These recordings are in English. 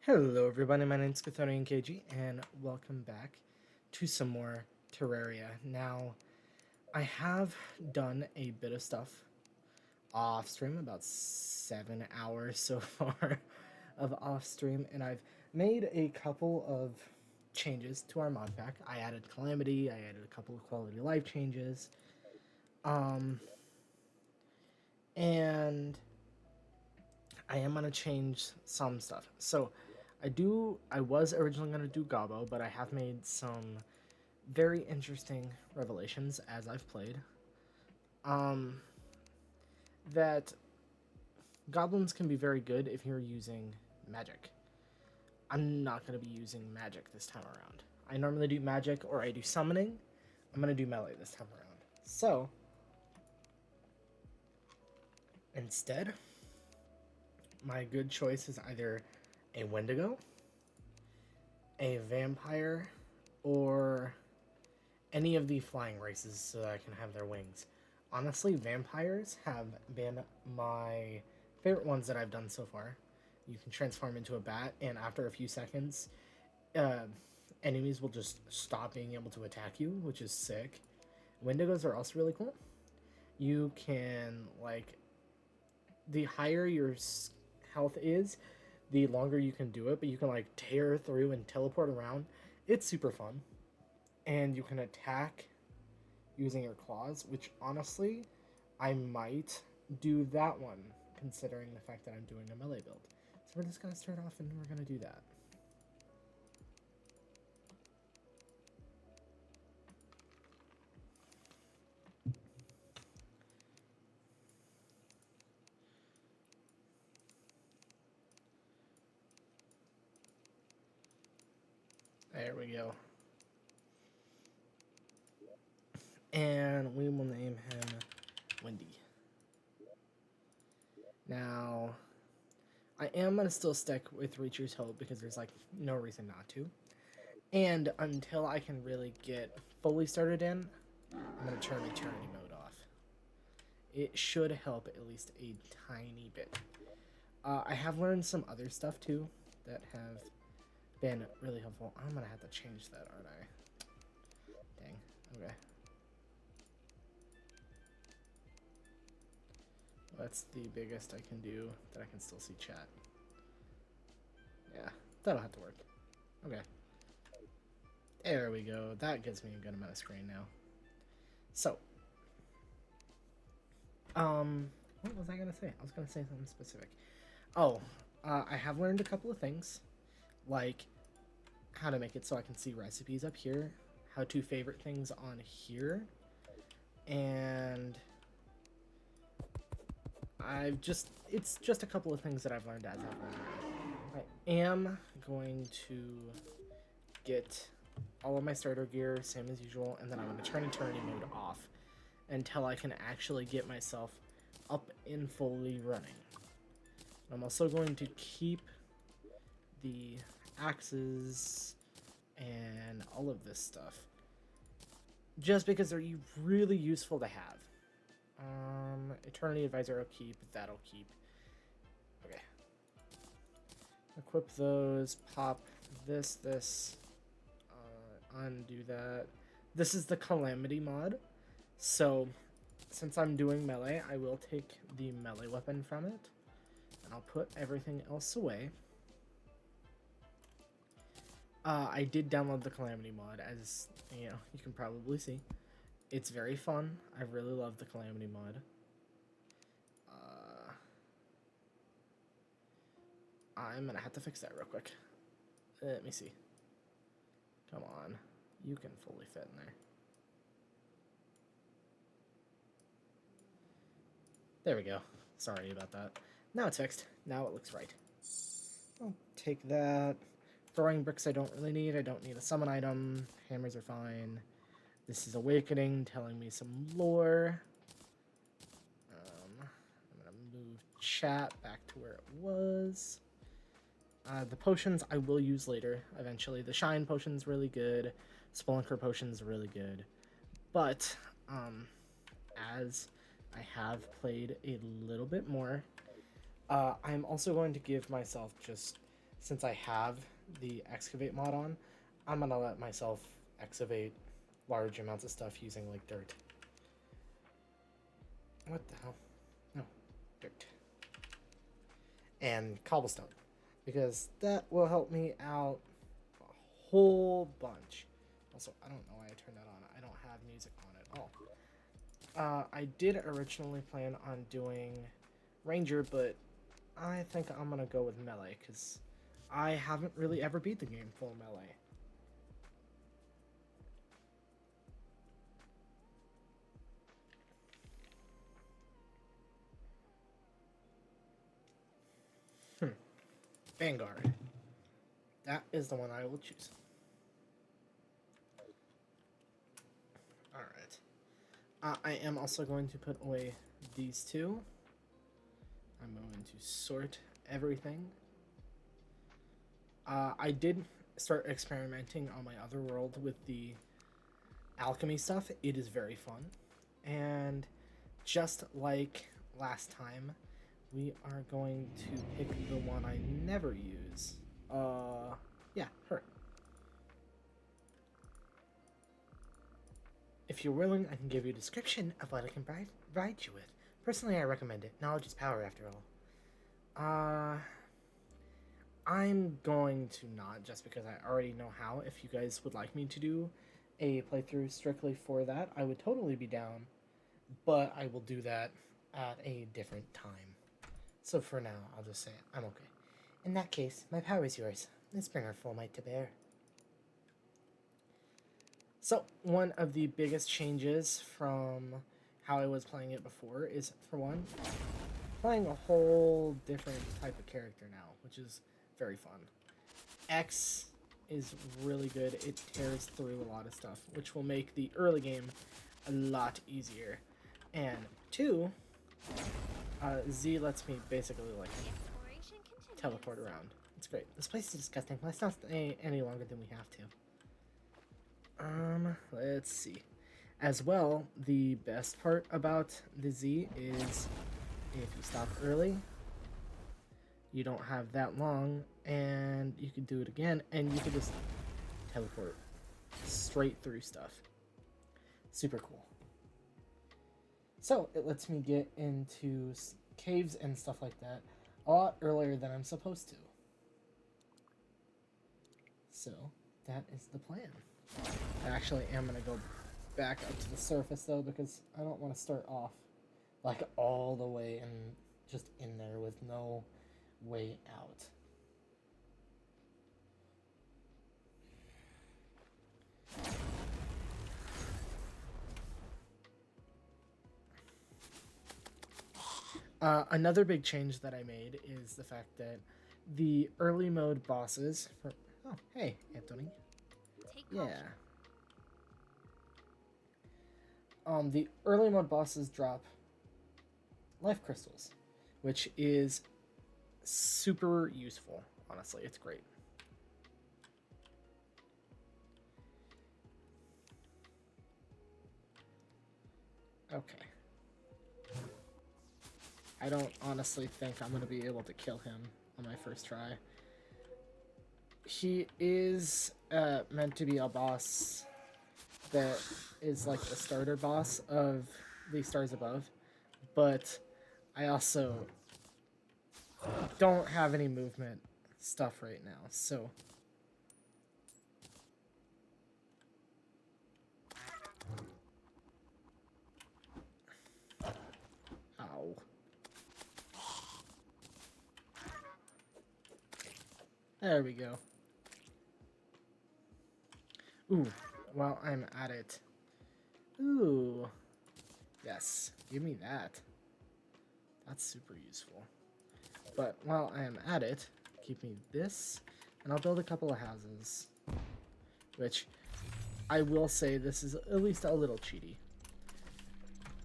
Hello everybody, my name's Cathonian KG and welcome back to some more Terraria. Now, I have done a bit of stuff off stream, about 7 hours so far of off stream, and I've made a couple of changes to our mod pack. I added Calamity, I added a couple of quality of life changes, um, and I am gonna change some stuff. So I was originally gonna do Gobbo, but I have made some very interesting revelations as I've played. Um that goblins can be very good if you're using magic. I'm not gonna be using magic this time around. I normally do magic or I do summoning. I'm gonna do melee this time around. So instead, my good choice is either a Wendigo, a vampire, or any of the flying races so that I can have their wings. Honestly, vampires have been my favorite ones that I've done so far. You can transform into a bat, and after a few seconds, uh, enemies will just stop being able to attack you, which is sick. Wendigos are also really cool. You can, like, the higher your health is, the longer you can do it, but you can, like, tear through and teleport around. It's super fun. And you can attack using your claws, which honestly, I might do that one, considering the fact that I'm doing a melee build. So we're just going to start off and we're going to do that. There we go. And we will name him Wendy. Now, I am going to still stick with Reacher's Hope because there's like no reason not to. And until I can really get fully started in, I'm going to turn Eternity mode off. It should help at least a tiny bit. I have learned some other stuff too that have been really helpful. I'm going to have to change that, aren't I? Dang. Okay. That's the biggest I can do that I can still see chat. Yeah, that'll have to work. Okay. There we go. That gives me a good amount of screen now. So, what was I gonna say? I was gonna say something specific. Oh, I have learned a couple of things, like how to make it so I can see recipes up here, how to favorite things on here, and it's just a couple of things that I've learned as I've learned. I am going to get all of my starter gear, same as usual, and then I'm going to turn Eternity mode off until I can actually get myself up and fully running. I'm also going to keep the axes and all of this stuff, just because they're really useful to have. Eternity Advisor will keep, that'll keep. Okay. Equip those, pop this, undo that. This is the Calamity mod, so since I'm doing melee, I will take the melee weapon from it, and I'll put everything else away. I did download the Calamity mod, as you know, you can probably see. It's very fun. I really love the Calamity mod. I'm gonna have to fix that real quick. Let me see. Come on. You can fully fit in there. There we go. Sorry about that. Now it's fixed. Now it looks right. I'll take that. Throwing bricks I don't really need. I don't need a summon item. Hammers are fine. This is Awakening, telling me some lore. I'm gonna move chat back to where it was. The potions I will use later, eventually. The Shine potion's really good. Spelunker potion's really good. But, as I have played a little bit more, I'm also going to give myself just since I have the excavate mod on, I'm gonna let myself excavate large amounts of stuff using like dirt. What the hell? No, dirt. And cobblestone, because that will help me out a whole bunch. Also, I don't know why I turned that on. I don't have music on at all. I did originally plan on doing Ranger, but I think I'm gonna go with melee because I haven't really ever beat the game full melee. Vanguard. That is the one I will choose. Alright. I am also going to put away these two. I'm going to sort everything. I did start experimenting on my other world with the alchemy stuff. It is very fun. And just like last time, we are going to pick the one I never use. Yeah, her. If you're willing, I can give you a description of what I can provide you with. Personally, I recommend it. Knowledge is power, after all. I'm going to not, just because I already know how. If you guys would like me to do a playthrough strictly for that, I would totally be down. But I will do that at a different time. So for now, I'll just say I'm okay. In that case, my power is yours. Let's bring our full might to bear. So, one of the biggest changes from how I was playing it before is, for one, playing a whole different type of character now, which is very fun. X is really good. It tears through a lot of stuff, which will make the early game a lot easier. And two, Z lets me basically like teleport around. It's great. This place is disgusting. Let's not stay any longer than we have to. Let's see. As well, the best part about the Z is if you stop early, you don't have that long, and you can do it again, and you can just teleport straight through stuff. Super cool. So, it lets me get into caves and stuff like that a lot earlier than I'm supposed to. So, that is the plan. I actually am going to go back up to the surface, though, because I don't want to start off, like, all the way and just in there with no way out. Another big change that I made is the fact that the early mode bosses... Oh, hey, Anthony. Yeah. The early mode bosses drop life crystals, which is super useful. Honestly, it's great. Okay. I don't honestly think I'm going to be able to kill him on my first try. He is meant to be a boss that is like the starter boss of the Stars Above, but I also don't have any movement stuff right now, so... Ow. There we go. Ooh, while I'm at it. Ooh. Yes, give me that. That's super useful. But while I am at it, keep me this, and I'll build a couple of houses. Which, I will say, this is at least a little cheaty.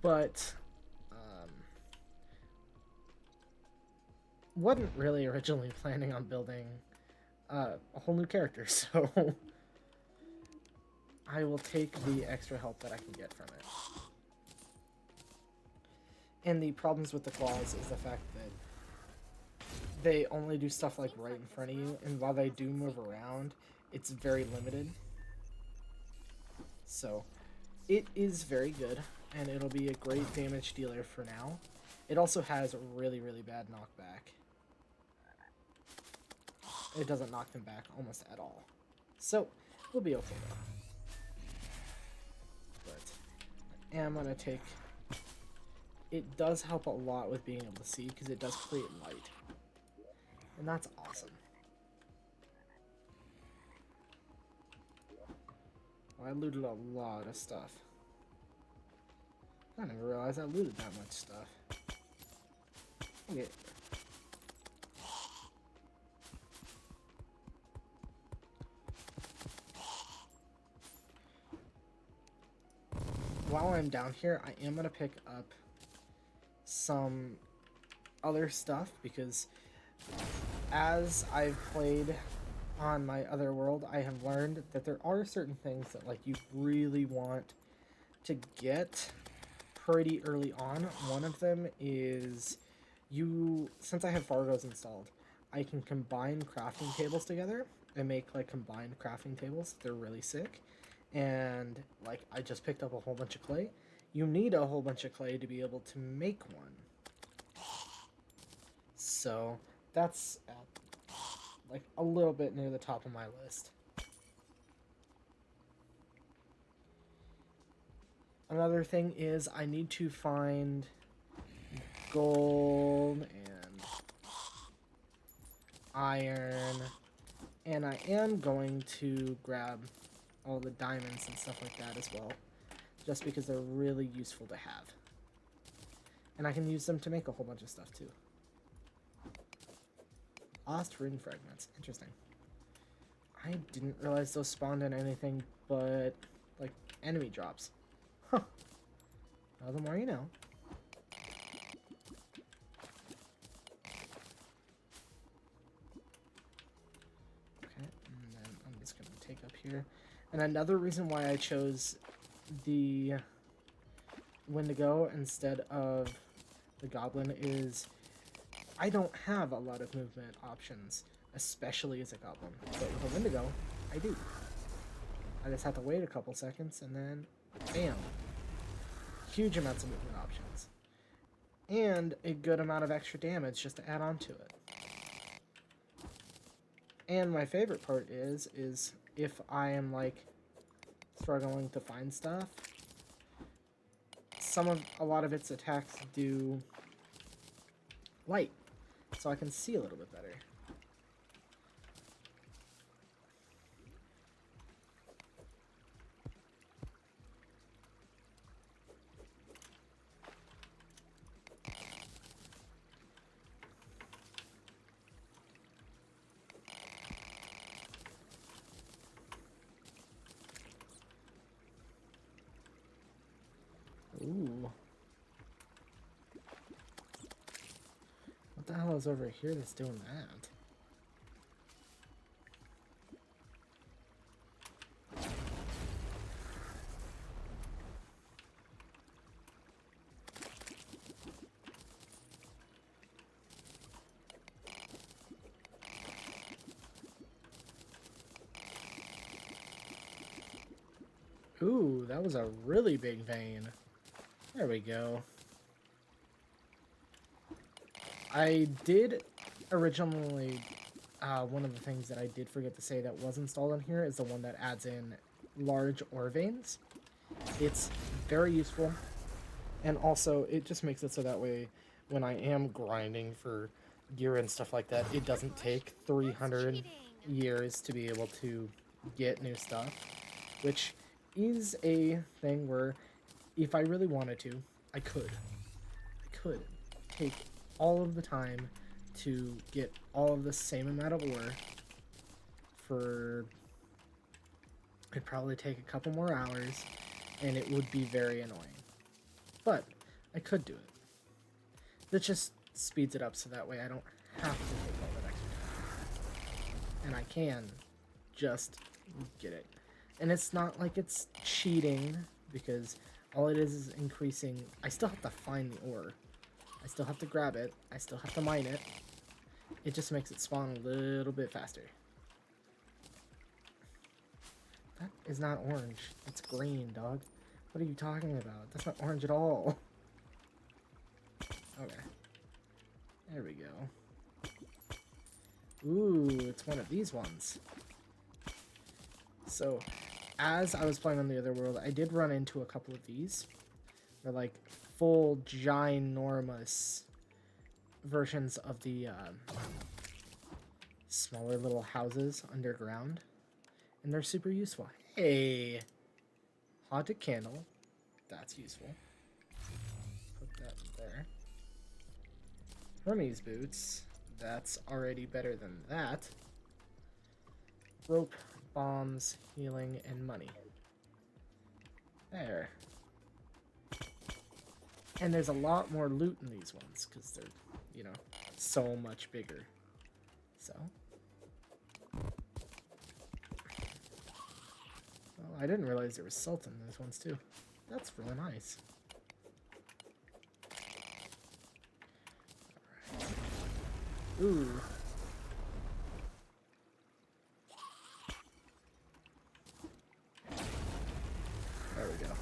But, wasn't really originally planning on building a whole new character, so I will take the extra help that I can get from it. And the problems with the claws is the fact that they only do stuff like right in front of you, and while they do move around, it's very limited. So it is very good, and it'll be a great damage dealer for now. It also has really, really bad knockback. It doesn't knock them back almost at all. So we'll be okay though. But I am gonna take... It does help a lot with being able to see, because it does create light. And that's awesome. Well, I looted a lot of stuff. I never realized I looted that much stuff. Okay. While I'm down here, I am going to pick up some other stuff, because as I've played on my other world, I have learned that there are certain things that like you really want to get pretty early on. One of them is since I have Fargos installed, I can combine crafting tables together and make like combined crafting tables. They're really sick. And like I just picked up a whole bunch of clay. You need a whole bunch of clay to be able to make one. So that's like a little bit near the top of my list. Another thing is I need to find gold and iron, and I am going to grab all the diamonds and stuff like that as well, just because they're really useful to have. And I can use them to make a whole bunch of stuff too. Lost rune fragments. Interesting. I didn't realize those spawned in anything but like enemy drops. Huh. Well, the more you know. Okay, and then I'm just going to take up here. And another reason why I chose the Wendigo instead of the Goblin is I don't have a lot of movement options, especially as a Goblin. But with a Wendigo, I do. I just have to wait a couple seconds and then bam. Huge amounts of movement options. And a good amount of extra damage just to add on to it. And my favorite part is if I am like struggling to find stuff, a lot of its attacks do light, so I can see a little bit better. Ooh. What the hell is over here that's doing that? Ooh, that was a really big vein. There we go. I did originally, one of the things that I did forget to say that was installed on here is the one that adds in large ore veins. It's very useful, and also it just makes it so that way when I am grinding for gear and stuff like that, it doesn't take 300 years to be able to get new stuff, which is a thing where if I really wanted to, I could take all of the time to get all of the same amount of ore for, it'd probably take a couple more hours, and it would be very annoying. But I could do it. That just speeds it up so that way I don't have to take all that extra time. And I can just get it. And it's not like it's cheating, because all it is increasing. I still have to find the ore. I still have to grab it. I still have to mine it. It just makes it spawn a little bit faster. That is not orange. It's green, dog. What are you talking about? That's not orange at all. Okay. There we go. Ooh, it's one of these ones. So, as I was playing on the other world, I did run into a couple of these. They're like full ginormous versions of the smaller little houses underground. And they're super useful. Hey! Haunted candle. That's useful. Put that there. Hermes boots. That's already better than that. Rope, bombs, healing, and money. There. And there's a lot more loot in these ones because they're, you know, so much bigger. So. Well, I didn't realize there was salt in those ones too. That's really nice. Alright. Ooh. There we go.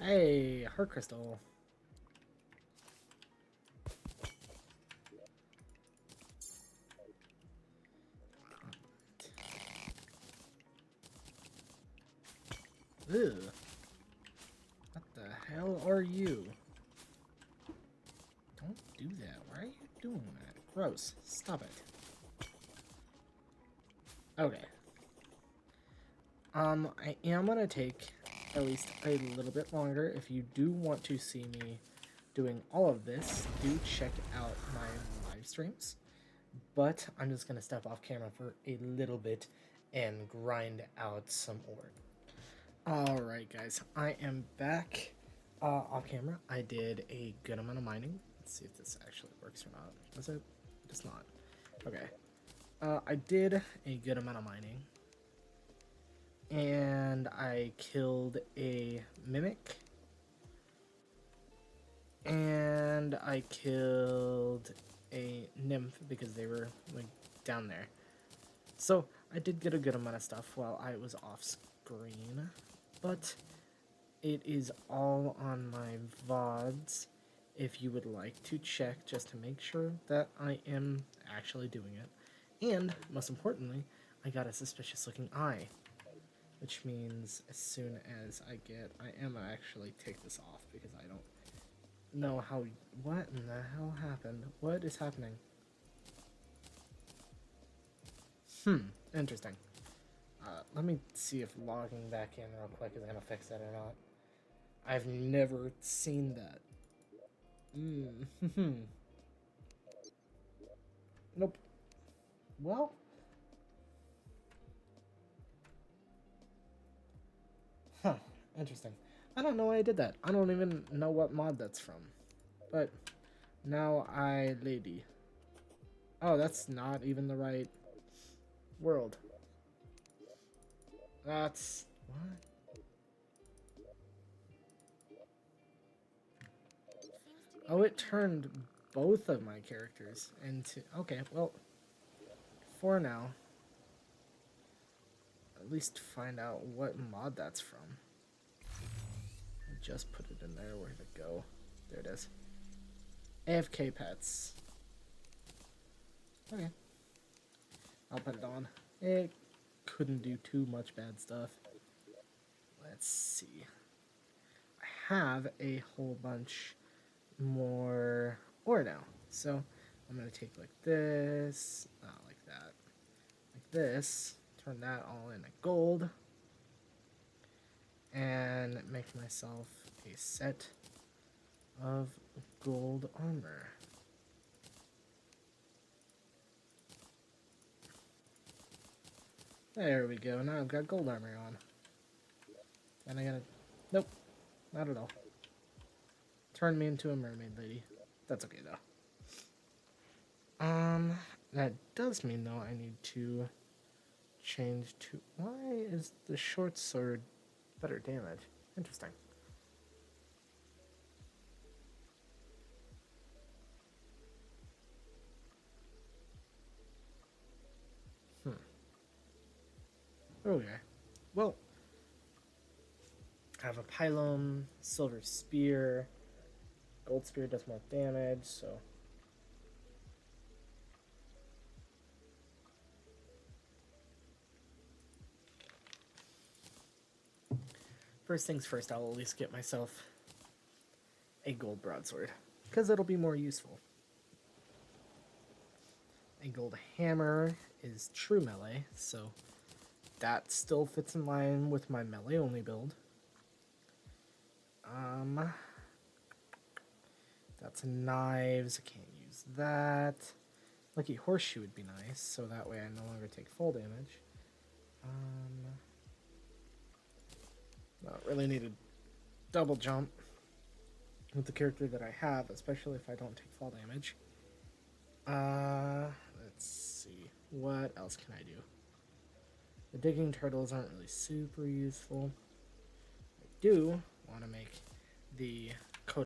Hey, heart crystal. Ew. What the hell are you? Don't do that. Why are you doing that? Gross. Stop it. Okay. I am gonna take at least a little bit longer. If you do want to see me doing all of this, do check out my live streams. But I'm just gonna step off camera for a little bit and grind out some ore. Alright guys, I am back off camera. I did a good amount of mining. Let's see if this actually works or not. Does it? It does not. Okay. I did a good amount of mining. And I killed a mimic. And I killed a nymph because they were like down there. So I did get a good amount of stuff while I was off screen. But it is all on my VODs if you would like to check just to make sure that I am actually doing it. And most importantly, I got a suspicious looking eye. Which means as soon as I am gonna actually take this off because I don't know how, what in the hell happened? What is happening? Interesting. Let me see if logging back in real quick is gonna fix that or not. I've never seen that. Nope. Well. Huh. Interesting. I don't know why I did that. I don't even know what mod that's from. But now lady. Oh, that's not even the right world. That's what? Oh, it turned both of my characters into... Okay, well, for now, at least find out what mod that's from. I just put it in there. Where'd it go? There it is. AFK pets. Okay. I'll put it on. It couldn't do too much bad stuff. Let's see. I have a whole bunch more ore now. So I'm going to take like this, not like that, like this, turn that all into gold, and make myself a set of gold armor. There we go. Now I've got gold armor on. And I gotta... Nope. Not at all. Turn me into a mermaid lady. That's okay, though. Um, that does mean though I need to change to. Why is the short sword better damage? Interesting. Hmm. Okay. Well, I have a pylon, silver spear, gold spear does more damage, so. First things first, I'll at least get myself a gold broadsword, because it'll be more useful. A gold hammer is true melee, so that still fits in line with my melee only build. That's knives. I can't use that. Lucky horseshoe would be nice, so that way I no longer take fall damage. Not really need a double jump with the character that I have, especially if I don't take fall damage. Let's see. What else can I do? The digging turtles aren't really super useful. I do want to make the